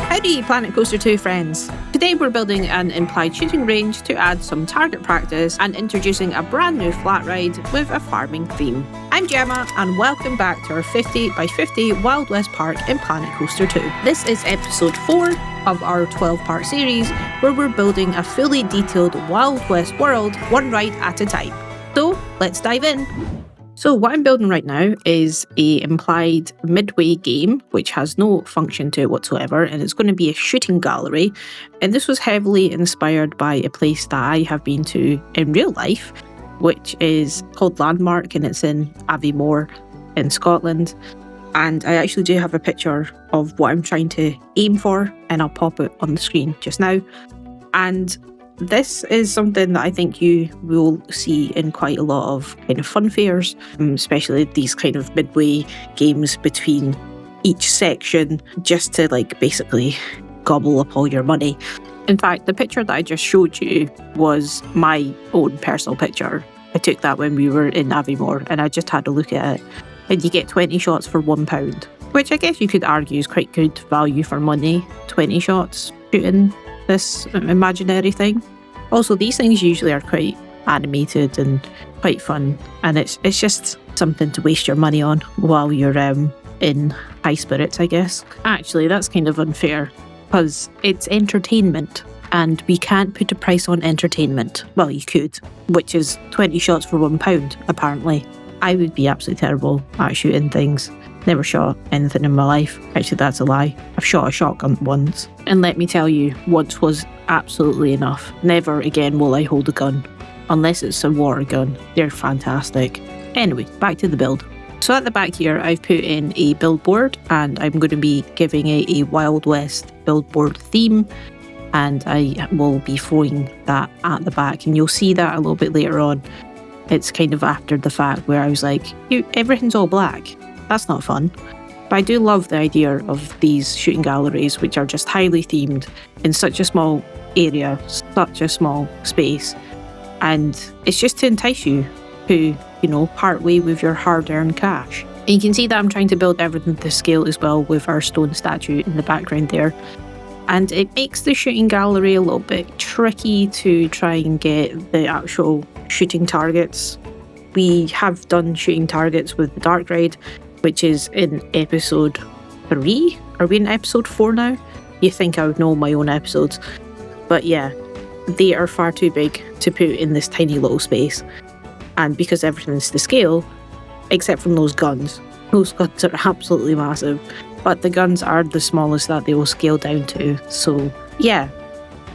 Howdy, Planet Coaster 2 friends! Today we're building an implied shooting range to add some target practice and introducing a brand new flat ride with a farming theme. I'm Gemma and welcome back to our 50 by 50 Wild West Park in Planet Coaster 2. This is episode 4 of our 12-part series where we're building a fully detailed Wild West world, one ride at a time. So let's dive in! So what I'm building right now is a implied midway game, which has no function to it whatsoever, and it's going to be a shooting gallery. And this was heavily inspired by a place that I have been to in real life, which is called Landmark, and it's in Aviemore in Scotland. And I actually do have a picture of what I'm trying to aim for, and I'll pop it on the screen just now. And this is something that I think you will see in quite a lot of kind of fun fairs, especially these kind of midway games between each section, just to basically gobble up all your money. In fact, the picture that I just showed you was my own personal picture. I took that when we were in Aviemore and I just had a look at it. And you get 20 shots for £1, which I guess you could argue is quite good value for money. 20 shots shooting this imaginary thing. Also, these things usually are quite animated and quite fun, and it's just something to waste your money on while you're in high spirits, I guess. Actually, that's kind of unfair because it's entertainment and we can't put a price on entertainment. Well, you could, which is 20 shots for £1 apparently. I would be absolutely terrible at shooting things. Never shot anything in my life. Actually, that's a lie. I've shot a shotgun once. And let me tell you, once was absolutely enough. Never again will I hold a gun. Unless it's a water gun. They're fantastic. Anyway, back to the build. So at the back here, I've put in a billboard and I'm going to be giving it a Wild West billboard theme. And I will be throwing that at the back. And you'll see that a little bit later on. It's kind of after the fact where I was like, everything's all black. That's not fun. But I do love the idea of these shooting galleries, which are just highly themed in such a small area, such a small space. And it's just to entice you to, part way with your hard-earned cash. And you can see that I'm trying to build everything to scale as well with our stone statue in the background there. And it makes the shooting gallery a little bit tricky to try and get the actual shooting targets. We have done shooting targets with the Dark Ride, which is in episode 3. Are we in episode 4 now? You think I would know my own episodes. But yeah, they are far too big to put in this tiny little space. And because everything's to scale, except from those guns. Those guns are absolutely massive. But the guns are the smallest that they will scale down to. So yeah,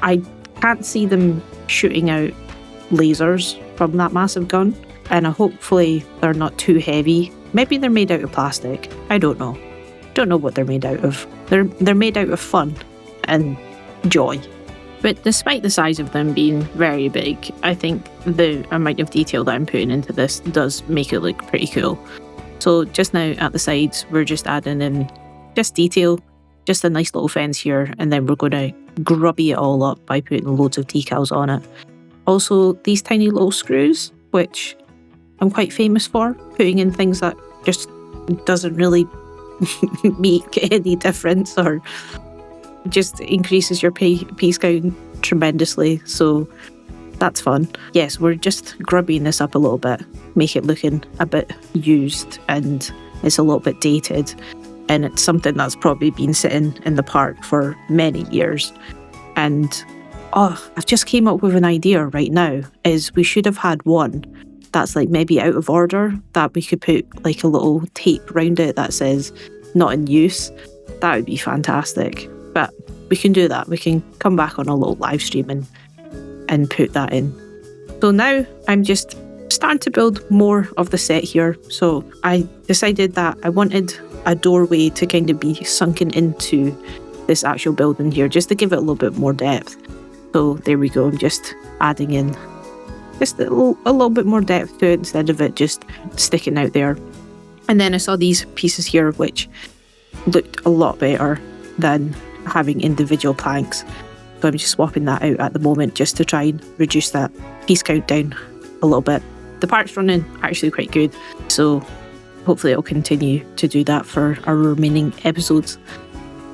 I can't see them shooting out lasers from that massive gun. And hopefully they're not too heavy. Maybe they're made out of plastic. I don't know. Don't know what they're made out of. They're made out of fun and joy. But despite the size of them being very big, I think the amount of detail that I'm putting into this does make it look pretty cool. So just now at the sides, we're just adding in just detail, just a nice little fence here, and then we're going to grubby it all up by putting loads of decals on it. Also, these tiny little screws, which I'm quite famous for, putting in things that just doesn't really make any difference or just increases your piece count tremendously. So that's fun. Yes, we're just grubbying this up a little bit, make it looking a bit used and it's a little bit dated. And it's something that's probably been sitting in the park for many years. And I've just came up with an idea right now, is we should have had one that's maybe out of order, that we could put a little tape around it that says not in use. That would be fantastic. But we can do that. We can come back on a little live stream and put that in. So now I'm just starting to build more of the set here. So I decided that I wanted a doorway to kind of be sunken into this actual building here, just to give it a little bit more depth. So there we go. I'm just adding in just a little bit more depth to it instead of it just sticking out there. And then I saw these pieces here which looked a lot better than having individual planks. So I'm just swapping that out at the moment just to try and reduce that piece count down a little bit. The park's running actually quite good, so hopefully it'll continue to do that for our remaining episodes.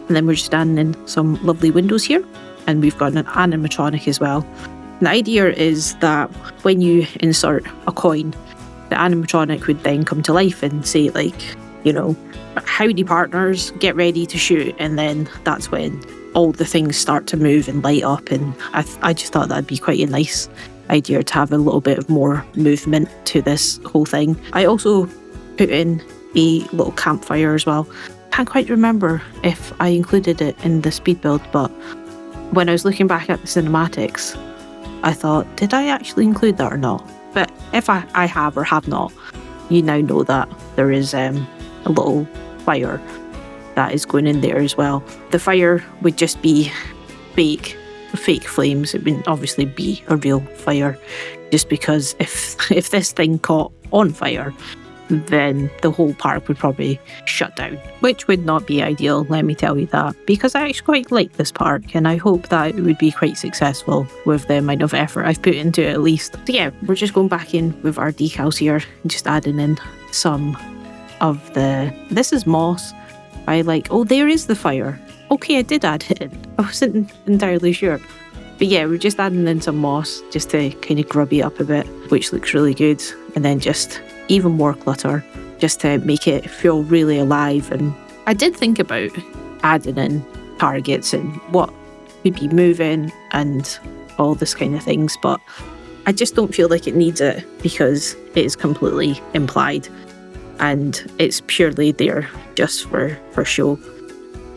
And then we're just adding in some lovely windows here. And we've got an animatronic as well. And the idea is that when you insert a coin, the animatronic would then come to life and say, like, you know, howdy partners, get ready to shoot. And then that's when all the things start to move and light up. And I just thought that'd be quite a nice idea to have a little bit of more movement to this whole thing. I also put in a little campfire as well. Can't quite remember if I included it in the speed build, but when I was looking back at the cinematics, I thought, did I actually include that or not? But if I have or have not, you now know that there is a little fire that is going in there as well. The fire would just be fake flames. It wouldn't obviously be a real fire, just because if this thing caught on fire, then the whole park would probably shut down, which would not be ideal, let me tell you that, because I actually quite like this park and I hope that it would be quite successful with the amount of effort I've put into it at least. So yeah, we're just going back in with our decals here, just adding in some of this is moss. Oh, there is the fire. Okay, I did add it in. I wasn't entirely sure. But yeah, we're just adding in some moss just to kind of grubby up a bit, which looks really good. And then just even more clutter just to make it feel really alive. And I did think about adding in targets and what would be moving and all this kind of things, but I just don't feel like it needs it because it is completely implied and it's purely there just for show.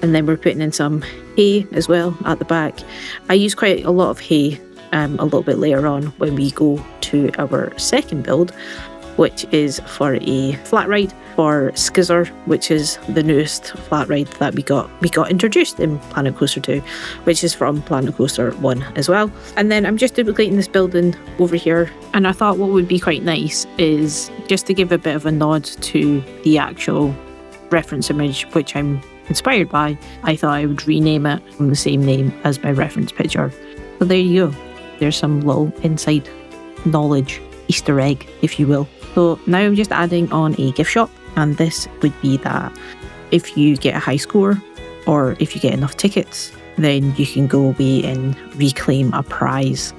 And then we're putting in some hay as well at the back. I use quite a lot of hay a little bit later on when we go to our second build, which is for a flat ride for Skizzer, which is the newest flat ride that we got introduced in Planet Coaster 2, which is from Planet Coaster 1 as well. And then I'm just duplicating this building over here, and I thought what would be quite nice is just to give a bit of a nod to the actual reference image, which I'm inspired by. I thought I would rename it from the same name as my reference picture. So there you go. There's some little inside knowledge, Easter egg, if you will. So now I'm just adding on a gift shop, and this would be that if you get a high score or if you get enough tickets, then you can go away and reclaim a prize,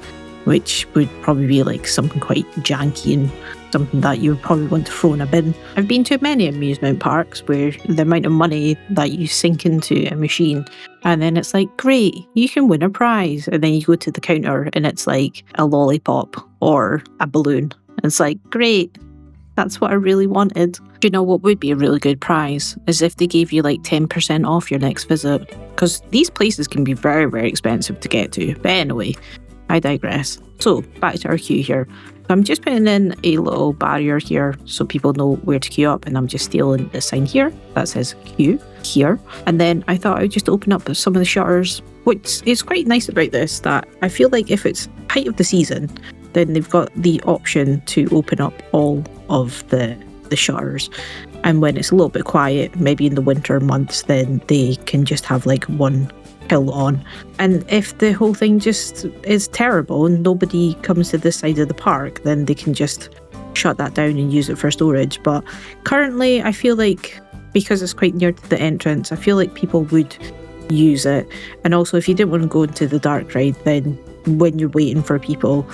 which would probably be like something quite janky and something that you would probably want to throw in a bin. I've been to many amusement parks where the amount of money that you sink into a machine, and then it's like, great, you can win a prize. And then you go to the counter and it's like a lollipop or a balloon. And it's like, great, that's what I really wanted. Do you know what would be a really good prize? Is if they gave you like 10% off your next visit. Because these places can be very, very expensive to get to. But anyway, I digress. So back to our queue here. I'm just putting in a little barrier here so people know where to queue up, and I'm just stealing the sign here that says queue here. And then I thought I would just open up some of the shutters, which is quite nice about this, that I feel like if it's height of the season, then they've got the option to open up all of the shutters. And when it's a little bit quiet, maybe in the winter months, then they can just have like one hill on. And if the whole thing just is terrible and nobody comes to this side of the park, then they can just shut that down and use it for storage. But currently I feel like, because it's quite near to the entrance, I feel like people would use it. And also if you didn't want to go into the dark ride, then when you're waiting for people,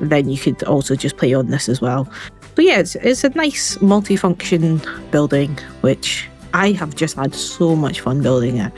then you could also just play on this as well. So yeah, it's a nice multifunction building, which I have just had so much fun building it.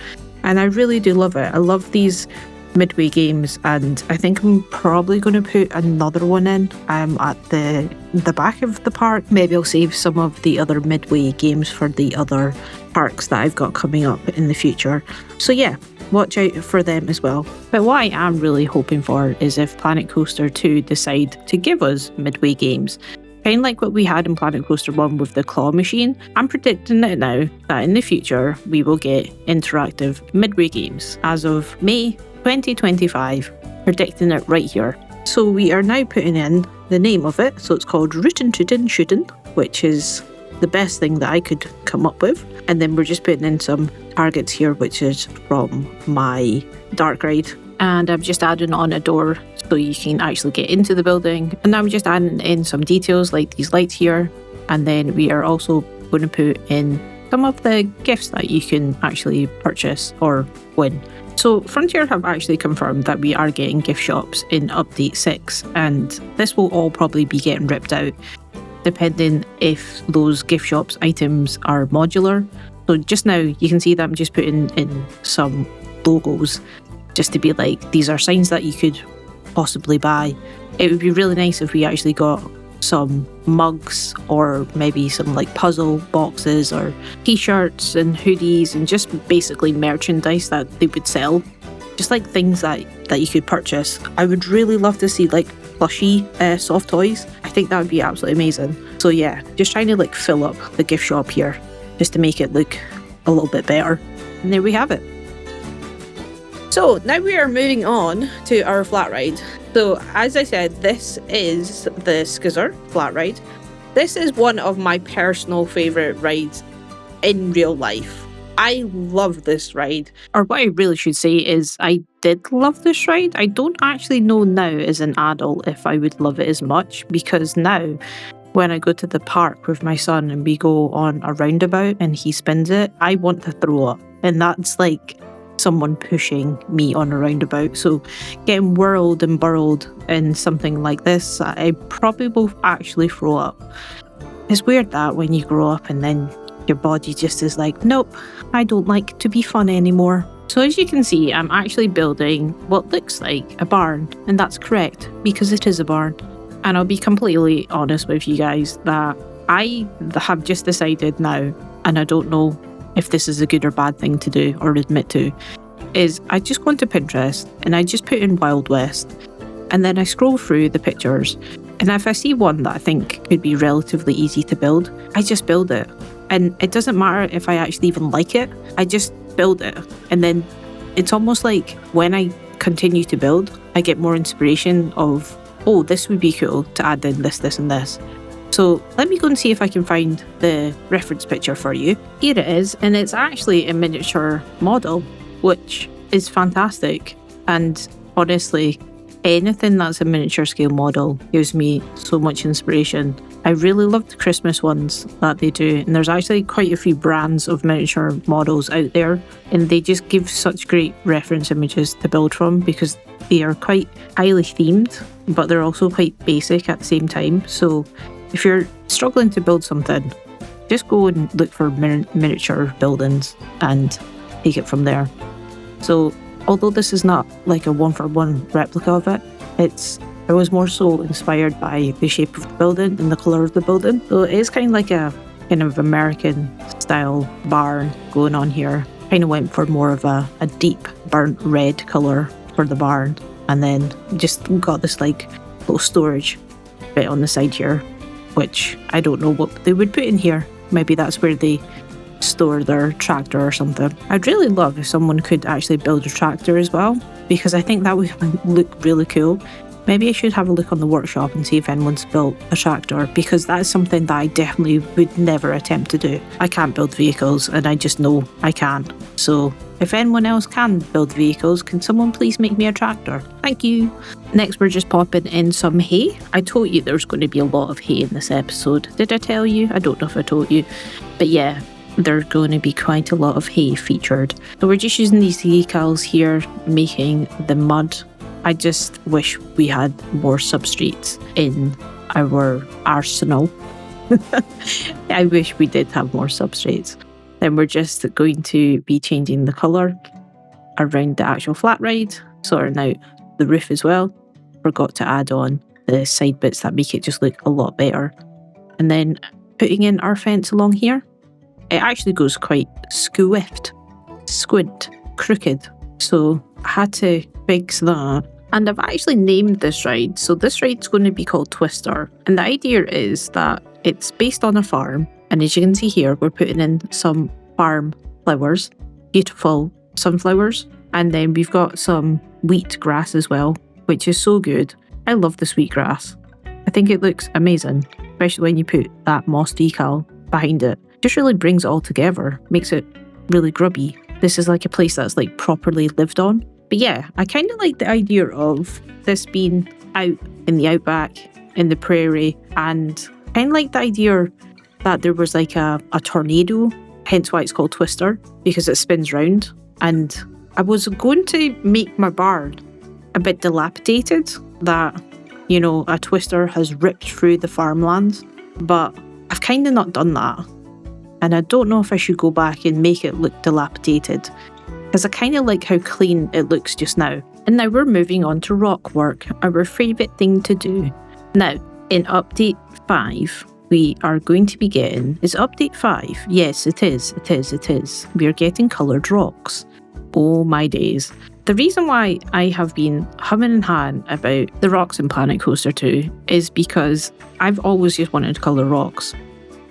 And I really do love it. I love these midway games, and I think I'm probably going to put another one in at the back of the park. Maybe I'll save some of the other midway games for the other parks that I've got coming up in the future. So yeah, watch out for them as well. But what I am really hoping for is if Planet Coaster 2 decide to give us midway games, kind of like what we had in Planet Coaster 1 with the claw machine. I'm predicting it now that in the future we will get interactive midway games as of May 2025, predicting it right here. So we are now putting in the name of it, so it's called Rootin' Tootin' Shootin', which is the best thing that I could come up with. And then we're just putting in some targets here, which is from my dark ride. And I'm just adding on a door so you can actually get into the building. And I'm just adding in some details like these lights here. And then we are also going to put in some of the gifts that you can actually purchase or win. So Frontier have actually confirmed that we are getting gift shops in Update 6, and this will all probably be getting ripped out, depending if those gift shops items are modular. So just now you can see that I'm just putting in some logos just to be like, these are signs that you could possibly buy. It would be really nice if we actually got some mugs or maybe some like puzzle boxes or t-shirts and hoodies and just basically merchandise that they would sell, just like things that you could purchase. I would really love to see like plushy soft toys. I think that would be absolutely amazing. So yeah, just trying to like fill up the gift shop here just to make it look a little bit better. And there we have it. So now we are moving on to our flat ride. So as I said, this is the Skizzer flat ride. This is one of my personal favourite rides in real life. I love this ride. Or what I really should say is I did love this ride. I don't actually know now as an adult if I would love it as much, because now when I go to the park with my son and we go on a roundabout and he spins it, I want to throw up. And that's like someone pushing me on a roundabout. So getting whirled and burled in something like this, I probably will actually throw up. It's weird that when you grow up and then your body just is like, nope, I don't like to be fun anymore. So as you can see, I'm actually building what looks like a barn, and that's correct because it is a barn. And I'll be completely honest with you guys that I have just decided now, and I don't know if this is a good or bad thing to do or admit to, is I just go into Pinterest and I just put in Wild West, and then I scroll through the pictures, and if I see one that I think could be relatively easy to build, I just build it. And it doesn't matter if I actually even like it, I just build it. And then it's almost like when I continue to build, I get more inspiration of, oh, this would be cool to add in this, this and this. So let me go and see if I can find the reference picture for you. Here it is, and it's actually a miniature model, which is fantastic. And honestly, anything that's a miniature scale model gives me so much inspiration. I really love the Christmas ones that they do, and there's actually quite a few brands of miniature models out there, and they just give such great reference images to build from because they are quite highly themed, but they're also quite basic at the same time. So if you're struggling to build something, just go and look for miniature buildings and take it from there. So although this is not like a one-for-one replica of it, I was more so inspired by the shape of the building and the colour of the building. So it is kind of like a kind of American style barn going on here. Kind of went for more of a deep burnt red colour for the barn, and then just got this like little storage bit on the side here, which I don't know what they would put in here. Maybe that's where they store their tractor or something. I'd really love if someone could actually build a tractor as well, because I think that would look really cool. Maybe I should have a look on the workshop and see if anyone's built a tractor, because that is something that I definitely would never attempt to do. I can't build vehicles, and I just know I can't. So if anyone else can build vehicles, can someone please make me a tractor? Thank you. Next, we're just popping in some hay. I told you there's going to be a lot of hay in this episode. Did I tell you? I don't know if I told you. But yeah, there's going to be quite a lot of hay featured. So we're just using these decals here, making the mud. I just wish we had more substrates in our arsenal. I wish we did have more substrates. Then we're just going to be changing the colour around the actual flat ride, sorting out the roof as well. Forgot to add on the side bits that make it just look a lot better. And then putting in our fence along here. It actually goes quite squift, crooked. So I had to fix that. And I've actually named this ride. So this ride's going to be called Twister. And the idea is that it's based on a farm. And as you can see here, we're putting in some farm flowers, beautiful sunflowers. And then we've got some wheat grass as well, which is so good. I love the sweet grass. I think it looks amazing, especially when you put that moss decal behind it. Just really brings it all together, makes it really grubby. This is like a place that's like properly lived on. But yeah, I kind of like the idea of this being out in the outback, in the prairie, and kind of like the idea that there was like a tornado hence why it's called Twister, because it spins round. And I was going to make my barn a bit dilapidated, that, you know, a twister has ripped through the farmlands, but I've kind of not done that. And I don't know if I should go back and make it look dilapidated, because I kind of like how clean it looks just now. And now we're moving on to rock work, our favourite thing to do. Now, in update 5, we are going to be getting... Is it update 5? Yes, it is. We are getting coloured rocks. Oh my days. The reason why I have been humming and hawing about the rocks in Planet Coaster 2 is because I've always just wanted to colour rocks.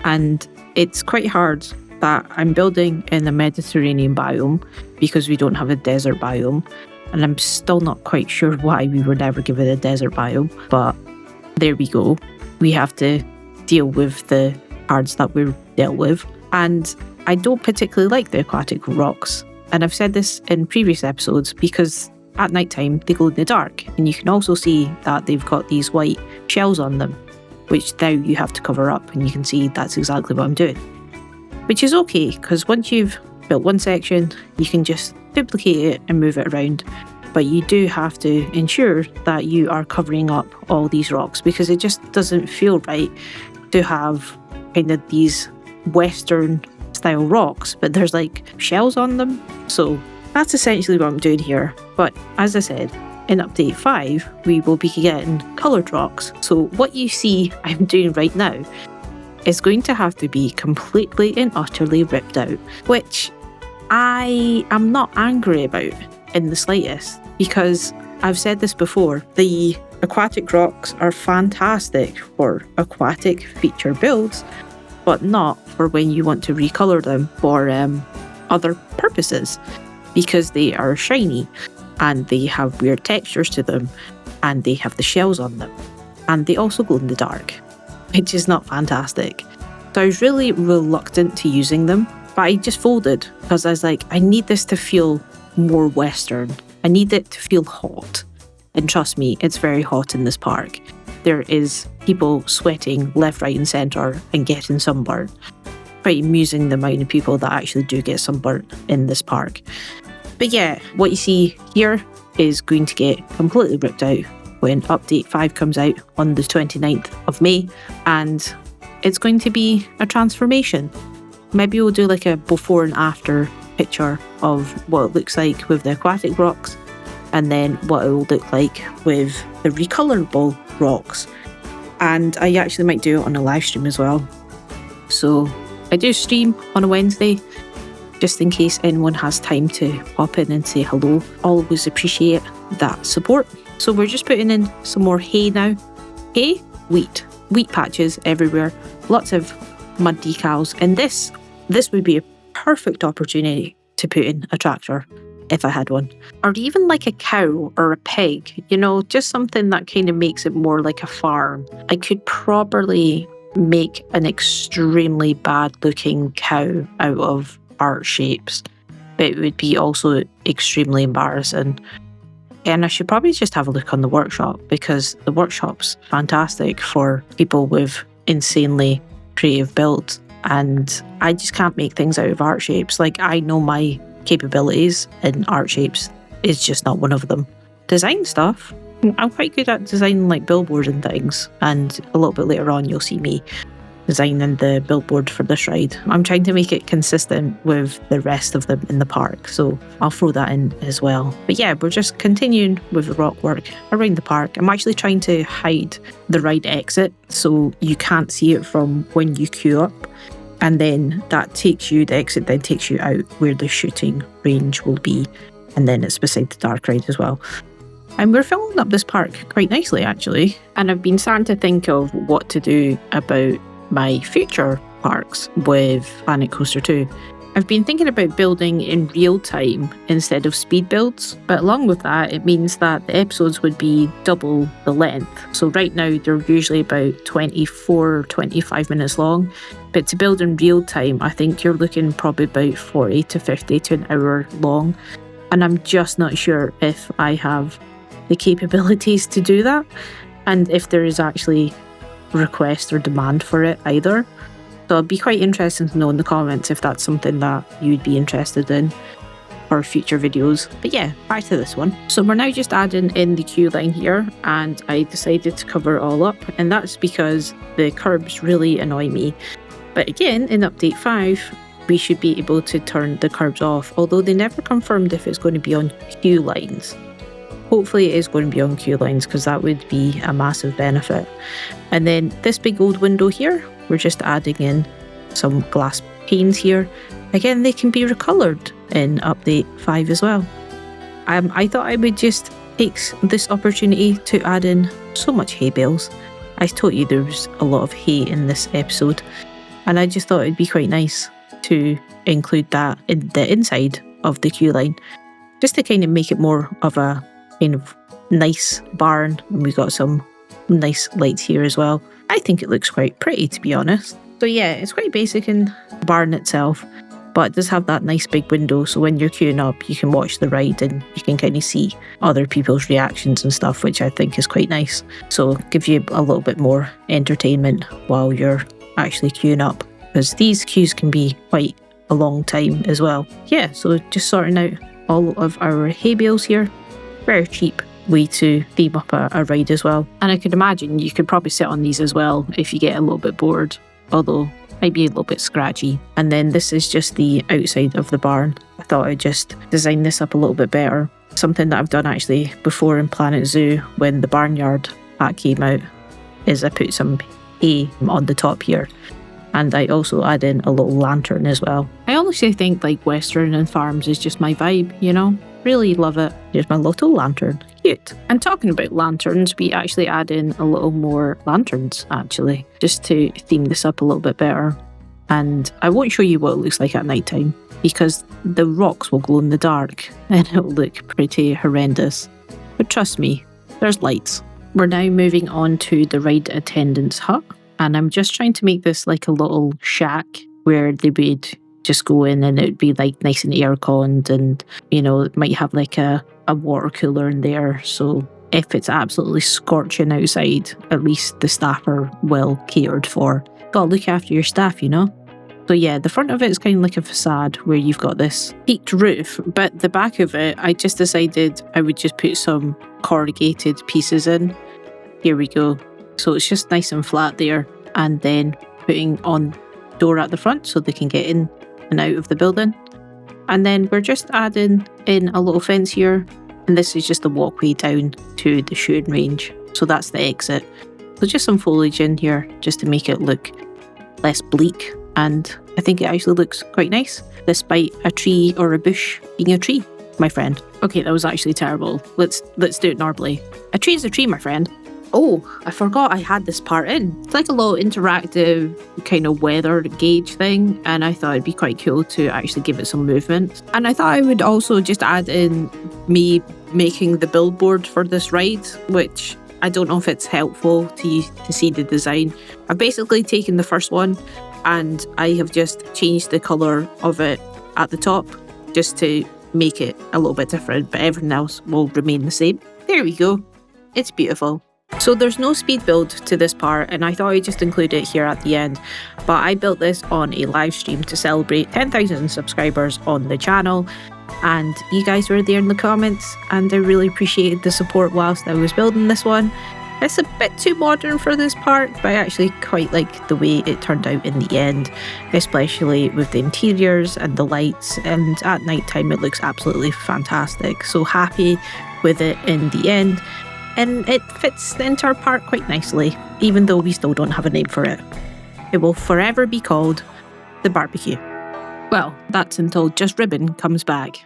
And it's quite hard that I'm building in the Mediterranean biome because we don't have a desert biome. And I'm still not quite sure why we were never given a desert biome. But there we go. We have to deal with the cards that we're dealt with. And I don't particularly like the aquatic rocks. And I've said this in previous episodes because at night time they glow in the dark. And you can also see that they've got these white shells on them, which now you have to cover up. And you can see that's exactly what I'm doing. Which is okay, because once you've built one section, you can just duplicate it and move it around. But you do have to ensure that you are covering up all these rocks, because it just doesn't feel right to have kind of these Western style rocks, but there's like shells on them. So that's essentially what I'm doing here. But as I said, in update 5, we will be getting coloured rocks. So what you see I'm doing right now is going to have to be completely and utterly ripped out, which I am not angry about in the slightest, because I've said this before, the aquatic rocks are fantastic for aquatic feature builds, but not for when you want to recolour them for other purposes, because they are shiny and they have weird textures to them and they have the shells on them and they also glow in the dark, which is not fantastic. So I was really reluctant to using them, but I just folded because I was like, I need this to feel more Western. I need it to feel hot. And trust me, it's very hot in this park. There is people sweating left, right and centre and getting sunburnt. Quite amusing the amount of people that actually do get sunburnt in this park. But yeah, what you see here is going to get completely ripped out when update 5 comes out on the 29th of May, and it's going to be a transformation. Maybe we'll do like a before and after picture of what it looks like with the aquatic rocks, and then what it will look like with the recolorable rocks. And I actually might do it on a live stream as well. So I do stream on a Wednesday, just in case anyone has time to pop in and say hello. Always appreciate that support. So we're just putting in some more hay now. Hay, wheat patches everywhere, lots of mud decals, and this would be a perfect opportunity to put in a tractor if I had one, or even like a cow or a pig, you know, just something that kind of makes it more like a farm. I could probably make an extremely bad looking cow out of art shapes, but it would be also extremely embarrassing. And I should probably just have a look on the workshop, because the workshop's fantastic for people with insanely creative builds. And I just can't make things out of art shapes. Like, I know my capabilities in art shapes is just not one of them. Design stuff, I'm quite good at designing like billboards and things. And a little bit later on, you'll see me designing the billboard for this ride. I'm trying to make it consistent with the rest of them in the park, so I'll throw that in as well. But yeah, we're just continuing with the rock work around the park. I'm actually trying to hide the ride exit so you can't see it from when you queue up, and then that takes you, the exit then takes you out where the shooting range will be, and then it's beside the dark ride as well. And we're filling up this park quite nicely actually, and I've been starting to think of what to do about my future parks with Planet Coaster 2. I've been thinking about building in real time instead of speed builds, but along with that, it means that the episodes would be double the length. So right now, they're usually about 24, 25 minutes long, but to build in real time, I think you're looking probably about 40 to 50 to an hour long. And I'm just not sure if I have the capabilities to do that, and if there is actually request or demand for it either. So it'd be quite interesting to know in the comments if that's something that you'd be interested in for future videos. But yeah, back to this one. So we're now just adding in the queue line here, and I decided to cover it all up, and that's because the curbs really annoy me. But again, in update 5, we should be able to turn the curbs off, although they never confirmed if it's going to be on queue lines. Hopefully it is going to be on queue lines, because that would be a massive benefit. And then this big old window here, we're just adding in some glass panes here. Again, they can be recolored in update 5 as well. I thought I would just take this opportunity to add in so much hay bales. I told you there was a lot of hay in this episode, and I just thought it'd be quite nice to include that in the inside of the queue line, just to kind of make it more of a kind of nice barn. And we've got some nice lights here as well. I think it looks quite pretty, to be honest. So yeah, it's quite basic in the barn itself, but it does have that nice big window, so when you're queuing up you can watch the ride and you can kind of see other people's reactions and stuff, which I think is quite nice. So gives you a little bit more entertainment while you're actually queuing up, because these queues can be quite a long time as well. Yeah, so just sorting out all of our hay bales here. Very cheap way to theme up a ride as well. And I could imagine you could probably sit on these as well if you get a little bit bored, although might be a little bit scratchy. And then this is just the outside of the barn. I thought I'd just design this up a little bit better. Something that I've done actually before in Planet Zoo when the barnyard pack came out is I put some hay on the top here, and I also add in a little lantern as well. I honestly think like Western and farms is just my vibe, you know? Really love it. Here's my little lantern. Cute. And talking about lanterns, we actually add in a little more lanterns actually, just to theme this up a little bit better. And I won't show you what it looks like at night time, because the rocks will glow in the dark and it'll look pretty horrendous. But trust me, there's lights. We're now moving on to the ride attendant's hut, and I'm just trying to make this like a little shack where they would just go in and it'd be like nice and air-conned, and you know, it might have like a water cooler in there, so if it's absolutely scorching outside, at least the staff are well catered for. Gotta look after your staff, you know? So yeah, the front of it is kind of like a facade where you've got this peaked roof, but the back of it, I just decided I would just put some corrugated pieces in. Here we go. So it's just nice and flat there, and then putting on door at the front so they can get in and out of the building. And then we're just adding in a little fence here, and this is just the walkway down to the shooting range. So that's the exit. So just some foliage in here just to make it look less bleak, and I think it actually looks quite nice, despite a tree or a bush being a tree, my friend. Okay, that was actually terrible. Let's do it normally. A tree is a tree, my friend. Oh, I forgot I had this part in. It's like a little interactive kind of weather gauge thing, and I thought it'd be quite cool to actually give it some movement. And I thought I would also just add in me making the billboard for this ride, which I don't know if it's helpful to see the design. I've basically taken the first one and I have just changed the colour of it at the top just to make it a little bit different, but everything else will remain the same. There we go. It's beautiful. So there's no speed build to this part, and I thought I'd just include it here at the end, but I built this on a live stream to celebrate 10,000 subscribers on the channel, and you guys were there in the comments, and I really appreciated the support whilst I was building this one. It's a bit too modern for this part, but I actually quite like the way it turned out in the end, especially with the interiors and the lights, and at night time it looks absolutely fantastic. So happy with it in the end. And it fits the entire part quite nicely, even though we still don't have a name for it. It will forever be called the barbecue. Well, that's until Just Ribbon comes back.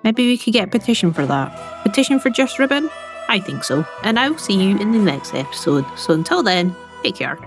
Maybe we could get a petition for that. Petition for Just Ribbon? I think so. And I will see you in the next episode. So until then, take care.